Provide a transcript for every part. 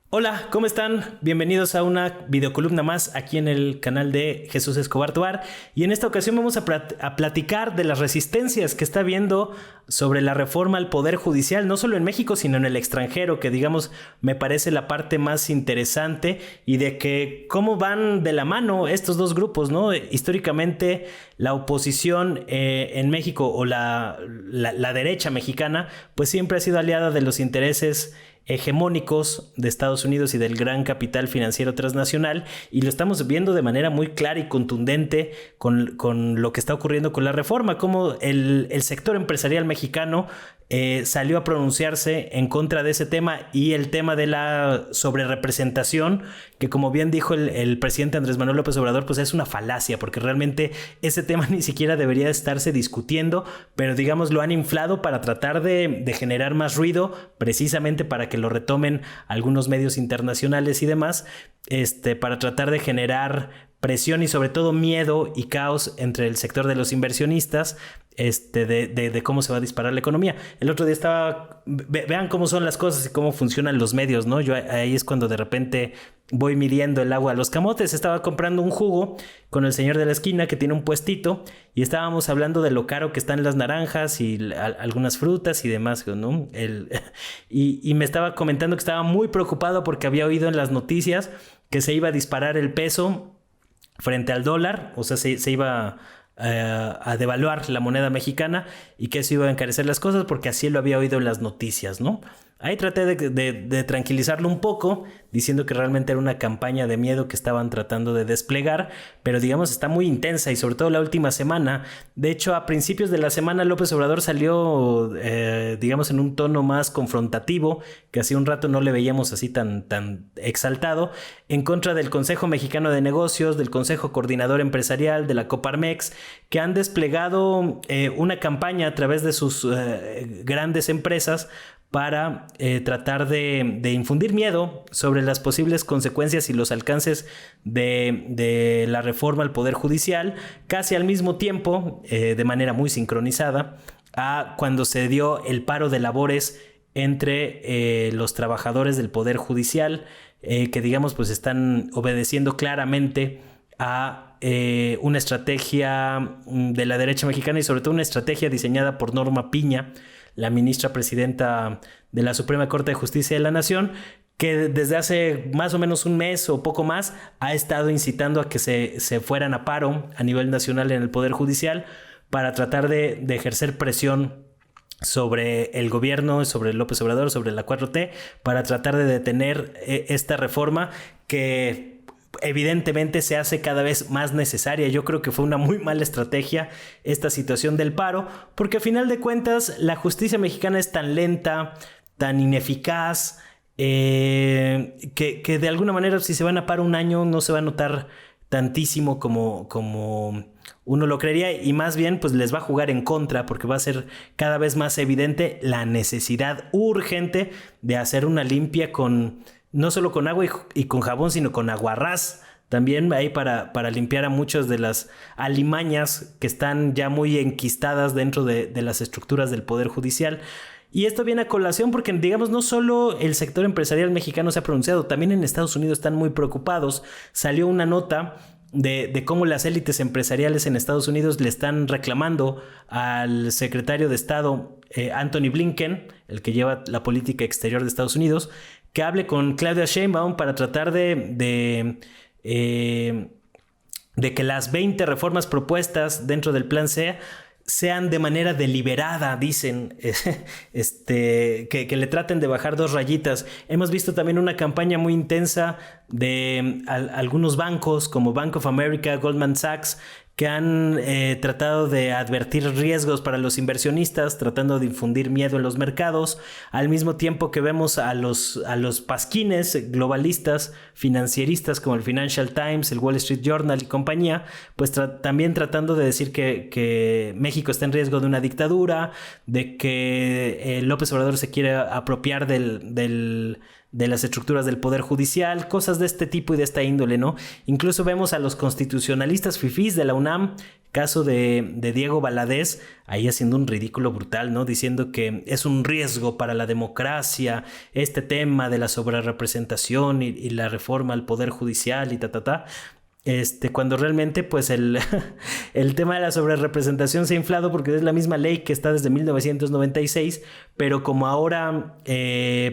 Hola, ¿cómo están? Bienvenidos a una videocolumna más aquí en el canal de Jesús Escobar Tovar. Y en esta ocasión vamos a platicar de las resistencias que está habiendo sobre la reforma al Poder Judicial, no solo en México, sino en el extranjero, que digamos me parece la parte más interesante y de que cómo van de la mano estos dos grupos, ¿no? Históricamente la oposición en México o la derecha mexicana, pues siempre ha sido aliada de los intereses hegemónicos de Estados Unidos y del gran capital financiero transnacional, y lo estamos viendo de manera muy clara y contundente con lo que está ocurriendo con la reforma, como el sector empresarial mexicano salió a pronunciarse en contra de ese tema y el tema de la sobrerepresentación, que como bien dijo el presidente Andrés Manuel López Obrador, pues es una falacia, porque realmente ese tema ni siquiera debería estarse discutiendo, pero digamos lo han inflado para tratar de generar más ruido, precisamente para que lo retomen algunos medios internacionales y demás, para tratar de generar presión y sobre todo miedo y caos entre el sector de los inversionistas, de cómo se va a disparar la economía. El otro día vean cómo son las cosas y cómo funcionan los medios, ¿no? Yo ahí es cuando de repente voy midiendo el agua a los camotes. Estaba comprando un jugo con el señor de la esquina que tiene un puestito y estábamos hablando de lo caro que están las naranjas y algunas frutas y demás, ¿no? Y me estaba comentando que estaba muy preocupado porque había oído en las noticias que se iba a disparar el peso frente al dólar, o sea, se iba a devaluar la moneda mexicana y que eso iba a encarecer las cosas porque así lo había oído en las noticias, ¿no? Ahí traté de tranquilizarlo un poco, diciendo que realmente era una campaña de miedo que estaban tratando de desplegar, pero digamos está muy intensa y sobre todo la última semana. De hecho, a principios de la semana López Obrador salió, digamos, en un tono más confrontativo, que hace un rato no le veíamos así tan exaltado, en contra del Consejo Mexicano de Negocios, del Consejo Coordinador Empresarial, de la Coparmex, que han desplegado una campaña a través de sus grandes empresas para tratar de infundir miedo sobre las posibles consecuencias y los alcances de la reforma al Poder Judicial, casi al mismo tiempo, de manera muy sincronizada, a cuando se dio el paro de labores entre los trabajadores del Poder Judicial, que digamos pues están obedeciendo claramente a una estrategia de la derecha mexicana y sobre todo una estrategia diseñada por Norma Piña, la ministra presidenta de la Suprema Corte de Justicia de la Nación, que desde hace más o menos un mes o poco más ha estado incitando a que se fueran a paro a nivel nacional en el Poder Judicial para tratar de ejercer presión sobre el gobierno, sobre López Obrador, sobre la 4T, para tratar de detener esta reforma que evidentemente se hace cada vez más necesaria. Yo creo que fue una muy mala estrategia esta situación del paro, porque a final de cuentas la justicia mexicana es tan lenta, tan ineficaz, que de alguna manera si se van a paro un año no se va a notar tantísimo como uno lo creería, y más bien pues les va a jugar en contra porque va a ser cada vez más evidente la necesidad urgente de hacer una limpia no solo con agua y con jabón, sino con aguarrás también ahí para limpiar a muchas de las alimañas que están ya muy enquistadas dentro de las estructuras del Poder Judicial. Y esto viene a colación porque, digamos, no solo el sector empresarial mexicano se ha pronunciado, también en Estados Unidos están muy preocupados. Salió una nota de cómo las élites empresariales en Estados Unidos le están reclamando al secretario de Estado, Anthony Blinken, el que lleva la política exterior de Estados Unidos, que hable con Claudia Sheinbaum para tratar de que las 20 reformas propuestas dentro del Plan C sean de manera deliberada, dicen, que le traten de bajar 2 rayitas. Hemos visto también una campaña muy intensa de algunos bancos como Bank of America, Goldman Sachs, que han tratado de advertir riesgos para los inversionistas, tratando de infundir miedo en los mercados, al mismo tiempo que vemos a los pasquines globalistas, financieristas como el Financial Times, el Wall Street Journal y compañía, pues también tratando de decir que México está en riesgo de una dictadura, de que López Obrador se quiere apropiar de las estructuras del Poder Judicial, cosas de este tipo y de esta índole, ¿no? Incluso vemos a los constitucionalistas fifís de la UNAM, caso de Diego Valadez, ahí haciendo un ridículo brutal, ¿no? Diciendo que es un riesgo para la democracia este tema de la sobrerepresentación y la reforma al Poder Judicial y cuando realmente pues el tema de la sobrerepresentación se ha inflado porque es la misma ley que está desde 1996, pero como ahora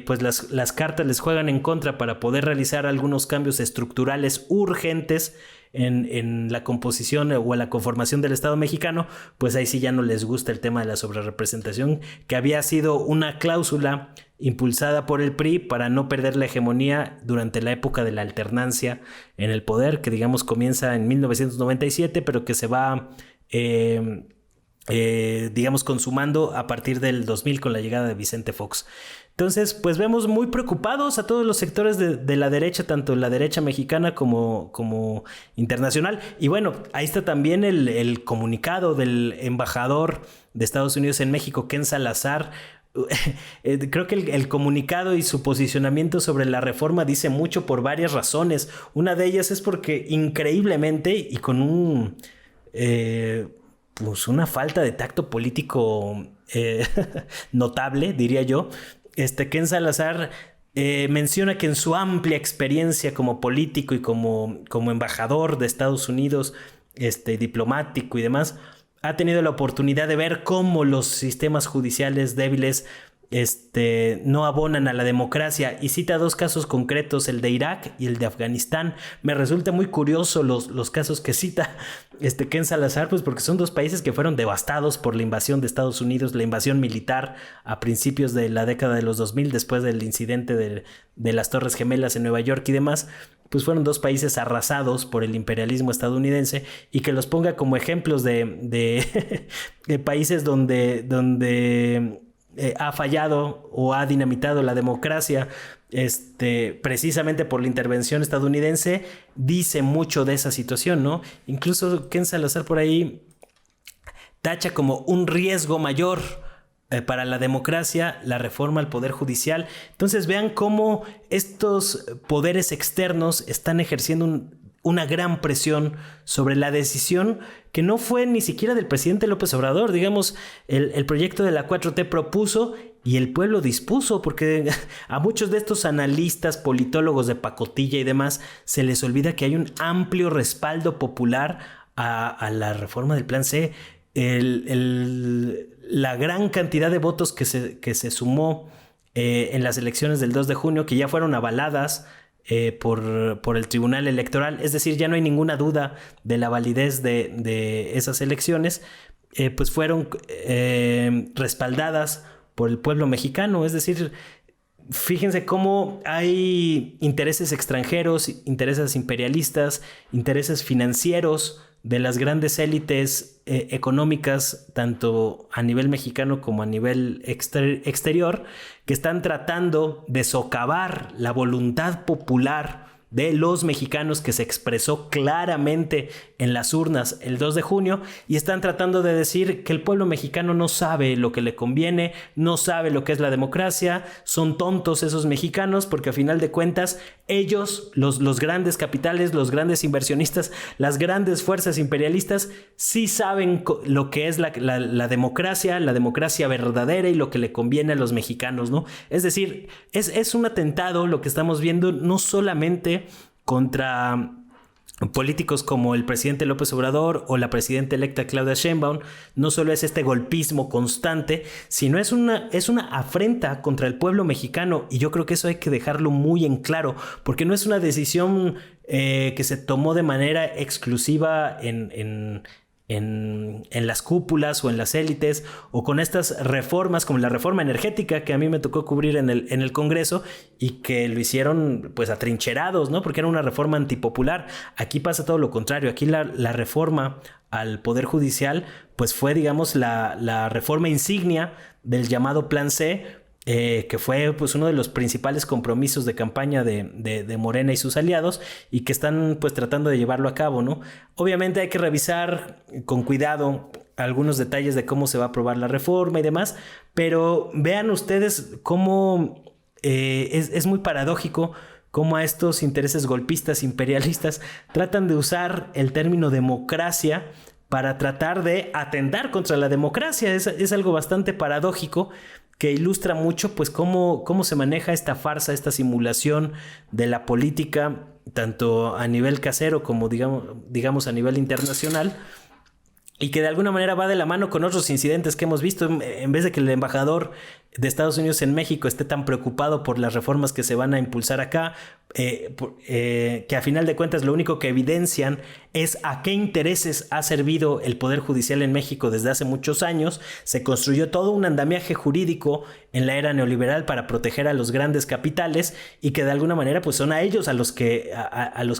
pues las cartas les juegan en contra para poder realizar algunos cambios estructurales urgentes en la composición o en la conformación del Estado mexicano, pues ahí sí ya no les gusta el tema de la sobrerepresentación, que había sido una cláusula impulsada por el PRI para no perder la hegemonía durante la época de la alternancia en el poder, que digamos comienza en 1997, pero que se va digamos consumando a partir del 2000 con la llegada de Vicente Fox. Entonces, pues vemos muy preocupados a todos los sectores de la derecha, tanto la derecha mexicana como internacional. Y bueno, ahí está también el comunicado del embajador de Estados Unidos en México, Ken Salazar. Creo que el comunicado y su posicionamiento sobre la reforma dice mucho por varias razones. Una de ellas es porque increíblemente y con pues una falta de tacto político notable, diría yo, Ken Salazar menciona que en su amplia experiencia como político y como embajador de Estados Unidos, diplomático y demás, ha tenido la oportunidad de ver cómo los sistemas judiciales débiles no abonan a la democracia, y cita dos casos concretos, el de Irak y el de Afganistán. Me resulta muy curioso los casos que cita Ken Salazar, pues porque son dos países que fueron devastados por la invasión de Estados Unidos, la invasión militar a principios de la década de los 2000, después del incidente de las Torres Gemelas en Nueva York y demás. Pues fueron dos países arrasados por el imperialismo estadounidense, y que los ponga como ejemplos de países donde ha fallado o ha dinamitado la democracia precisamente por la intervención estadounidense, dice mucho de esa situación, ¿no? Incluso Ken Salazar por ahí tacha como un riesgo mayor para la democracia la reforma al Poder Judicial. Entonces vean cómo estos poderes externos están ejerciendo una gran presión sobre la decisión que no fue ni siquiera del presidente López Obrador. Digamos, el proyecto de la 4T propuso y el pueblo dispuso, porque a muchos de estos analistas, politólogos de pacotilla y demás, se les olvida que hay un amplio respaldo popular a la reforma del Plan C. La gran cantidad de votos que se sumó en las elecciones del 2 de junio, que ya fueron avaladas por el Tribunal Electoral, es decir, ya no hay ninguna duda de la validez de esas elecciones, pues fueron respaldadas por el pueblo mexicano. Es decir, fíjense cómo hay intereses extranjeros, intereses imperialistas, intereses financieros de las grandes élites económicas, tanto a nivel mexicano como a nivel exterior, que están tratando de socavar la voluntad popular de los mexicanos, que se expresó claramente en las urnas el 2 de junio, y están tratando de decir que el pueblo mexicano no sabe lo que le conviene, no sabe lo que es la democracia, son tontos esos mexicanos, porque a final de cuentas ellos, los grandes capitales, los grandes inversionistas, las grandes fuerzas imperialistas, sí saben lo que es la democracia verdadera y lo que le conviene a los mexicanos, ¿no? Es decir, es un atentado lo que estamos viendo, no solamente contra políticos como el presidente López Obrador o la presidenta electa Claudia Sheinbaum. No solo es este golpismo constante, sino es una afrenta contra el pueblo mexicano, y yo creo que eso hay que dejarlo muy en claro, porque no es una decisión que se tomó de manera exclusiva en las cúpulas o en las élites, o con estas reformas como la reforma energética que a mí me tocó cubrir en el Congreso, y que lo hicieron pues atrincherados, ¿no? Porque era una reforma antipopular. Aquí pasa todo lo contrario. Aquí la reforma al Poder Judicial pues fue, digamos, la reforma insignia del llamado Plan C, que fue pues uno de los principales compromisos de campaña de Morena y sus aliados, y que están pues tratando de llevarlo a cabo, ¿no? Obviamente hay que revisar con cuidado algunos detalles de cómo se va a aprobar la reforma y demás, pero vean ustedes cómo es muy paradójico cómo a estos intereses golpistas, imperialistas, tratan de usar el término democracia para tratar de atentar contra la democracia. Es algo bastante paradójico que ilustra mucho pues cómo se maneja esta farsa, esta simulación de la política, tanto a nivel casero como digamos a nivel internacional, y que de alguna manera va de la mano con otros incidentes que hemos visto. En vez de que el embajador de Estados Unidos en México esté tan preocupado por las reformas que se van a impulsar acá, que a final de cuentas lo único que evidencian es a qué intereses ha servido el Poder Judicial en México desde hace muchos años. Se construyó todo un andamiaje jurídico en la era neoliberal para proteger a los grandes capitales, y que de alguna manera pues son a ellos a los que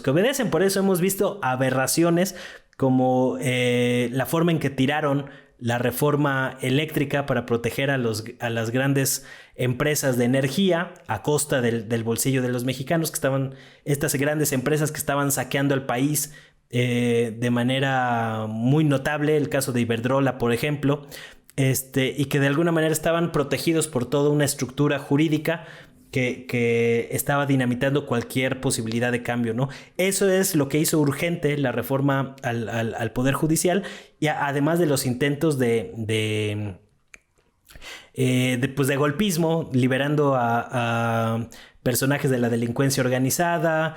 obedecen. Por eso hemos visto aberraciones como la forma en que tiraron la reforma eléctrica para proteger a las grandes empresas de energía a costa del bolsillo de los mexicanos, estas grandes empresas que estaban saqueando el país de manera muy notable. El caso de Iberdrola, por ejemplo, y que de alguna manera estaban protegidos por toda una estructura jurídica que estaba dinamitando cualquier posibilidad de cambio, ¿no? Eso es lo que hizo urgente la reforma al Poder Judicial, y además de los intentos de golpismo, liberando a personajes de la delincuencia organizada,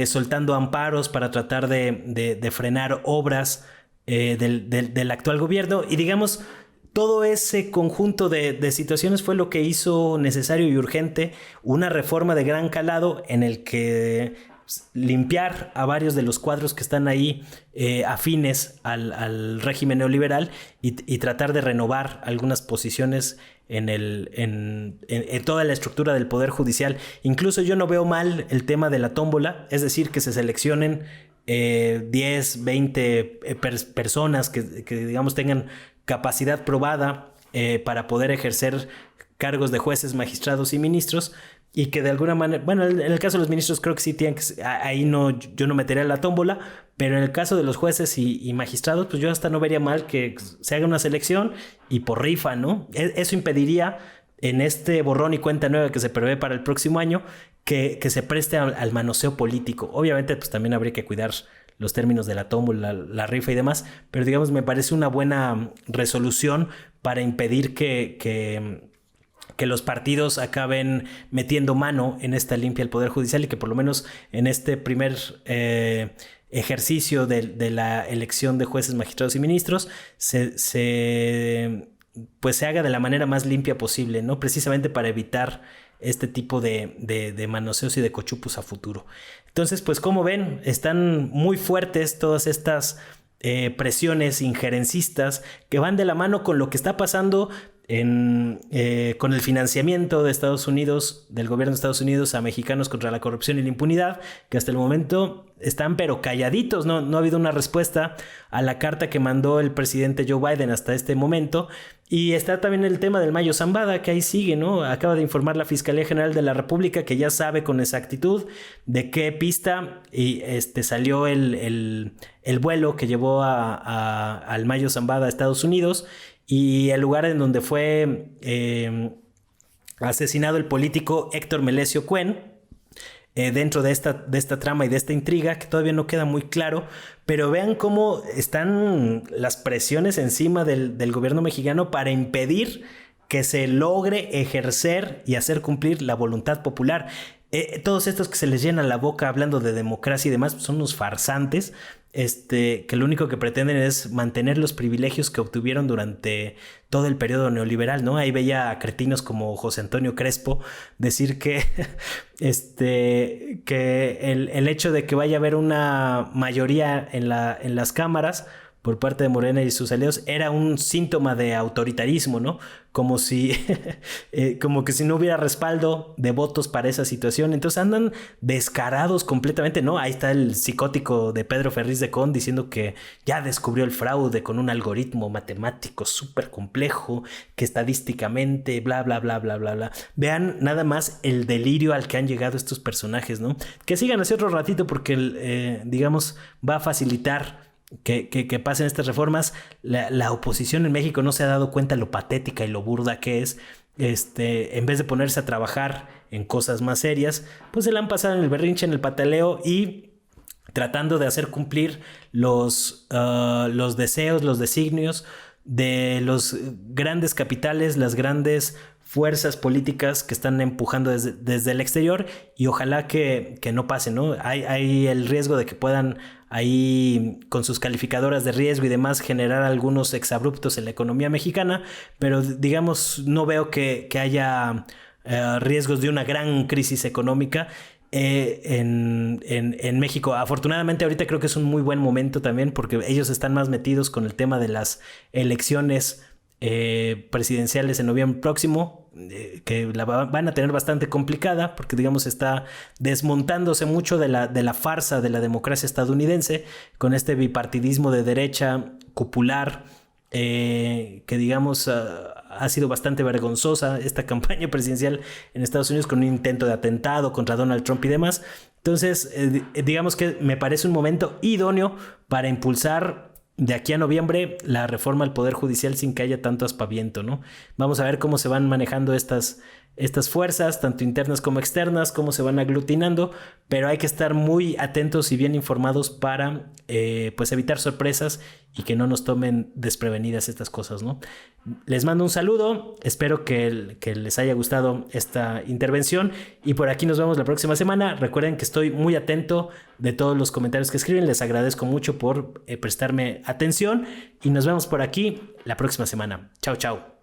soltando amparos para tratar de frenar obras del actual gobierno. Y digamos, todo ese conjunto de situaciones fue lo que hizo necesario y urgente una reforma de gran calado, en el que limpiar a varios de los cuadros que están ahí afines al régimen neoliberal, y tratar de renovar algunas posiciones en toda la estructura del Poder Judicial. Incluso yo no veo mal el tema de la tómbola, es decir, que se seleccionen 10, 20 personas que digamos tengan capacidad probada para poder ejercer cargos de jueces, magistrados y ministros, y que de alguna manera, bueno, en el caso de los ministros creo que sí tienen que, ahí no, yo no metería la tómbola, pero en el caso de los jueces y magistrados, pues yo hasta no vería mal que se haga una selección y por rifa, ¿no? Eso impediría, en este borrón y cuenta nueva que se prevé para el próximo año, que se preste al manoseo político. Obviamente pues también habría que cuidar los términos de la tómbola, la rifa y demás, pero digamos me parece una buena resolución para impedir que los partidos acaben metiendo mano en esta limpia del Poder Judicial, y que por lo menos en este primer ejercicio de la elección de jueces, magistrados y ministros pues se haga de la manera más limpia posible, ¿no? Precisamente para evitar este tipo de manoseos y de cochupos a futuro. Entonces, pues como ven, están muy fuertes todas estas presiones injerencistas que van de la mano con lo que está pasando con el financiamiento de Estados Unidos, del gobierno de Estados Unidos, a mexicanos contra la corrupción y la impunidad, que hasta el momento están pero calladitos. No ha habido una respuesta a la carta que mandó el presidente Joe Biden hasta este momento. Y está también el tema del Mayo Zambada, que ahí sigue, ¿no? Acaba de informar la Fiscalía General de la República que ya sabe con exactitud de qué pista salió el vuelo que llevó al Mayo Zambada a Estados Unidos, y el lugar en donde fue asesinado el político Héctor Melesio Cuen, dentro de esta trama y de esta intriga, que todavía no queda muy claro. Pero vean cómo están las presiones encima del gobierno mexicano para impedir que se logre ejercer y hacer cumplir la voluntad popular. Todos estos que se les llena la boca hablando de democracia y demás son unos farsantes, que lo único que pretenden es mantener los privilegios que obtuvieron durante todo el periodo neoliberal, ¿no? Ahí veía a cretinos como José Antonio Crespo decir que el hecho de que vaya a haber una mayoría en las cámaras por parte de Morena y sus aliados era un síntoma de autoritarismo, ¿no? Como que si no hubiera respaldo de votos para esa situación. Entonces andan descarados completamente, ¿no? Ahí está el psicótico de Pedro Ferriz de Con diciendo que ya descubrió el fraude con un algoritmo matemático súper complejo, que estadísticamente bla, bla, bla, bla, bla, bla. Vean nada más el delirio al que han llegado estos personajes, ¿no? Que sigan así otro ratito porque, digamos, va a facilitar que pasen estas reformas. La oposición en México no se ha dado cuenta lo patética y lo burda que es, en vez de ponerse a trabajar en cosas más serias, pues se la han pasado en el berrinche, en el pataleo y tratando de hacer cumplir los deseos, los designios de los grandes capitales, las grandes fuerzas políticas que están empujando desde el exterior, y ojalá que no pase, ¿no? Hay el riesgo de que puedan ahí, con sus calificadoras de riesgo y demás, generar algunos exabruptos en la economía mexicana, pero digamos, no veo que haya riesgos de una gran crisis económica en México. Afortunadamente ahorita creo que es un muy buen momento también, porque ellos están más metidos con el tema de las elecciones presidenciales en noviembre próximo, que van a tener bastante complicada, porque digamos está desmontándose mucho de la farsa de la democracia estadounidense, con este bipartidismo de derecha cupular, que digamos ha sido bastante vergonzosa esta campaña presidencial en Estados Unidos, con un intento de atentado contra Donald Trump y demás. Entonces, digamos que me parece un momento idóneo para impulsar de aquí a noviembre la reforma al Poder Judicial sin que haya tanto aspaviento, ¿no? Vamos a ver cómo se van manejando estas fuerzas, tanto internas como externas, cómo se van aglutinando, pero hay que estar muy atentos y bien informados para pues evitar sorpresas y que no nos tomen desprevenidas estas cosas, ¿no? Les mando un saludo, espero que les haya gustado esta intervención y por aquí nos vemos la próxima semana. Recuerden que estoy muy atento de todos los comentarios que escriben, les agradezco mucho por prestarme atención y nos vemos por aquí la próxima semana. Chao, chao.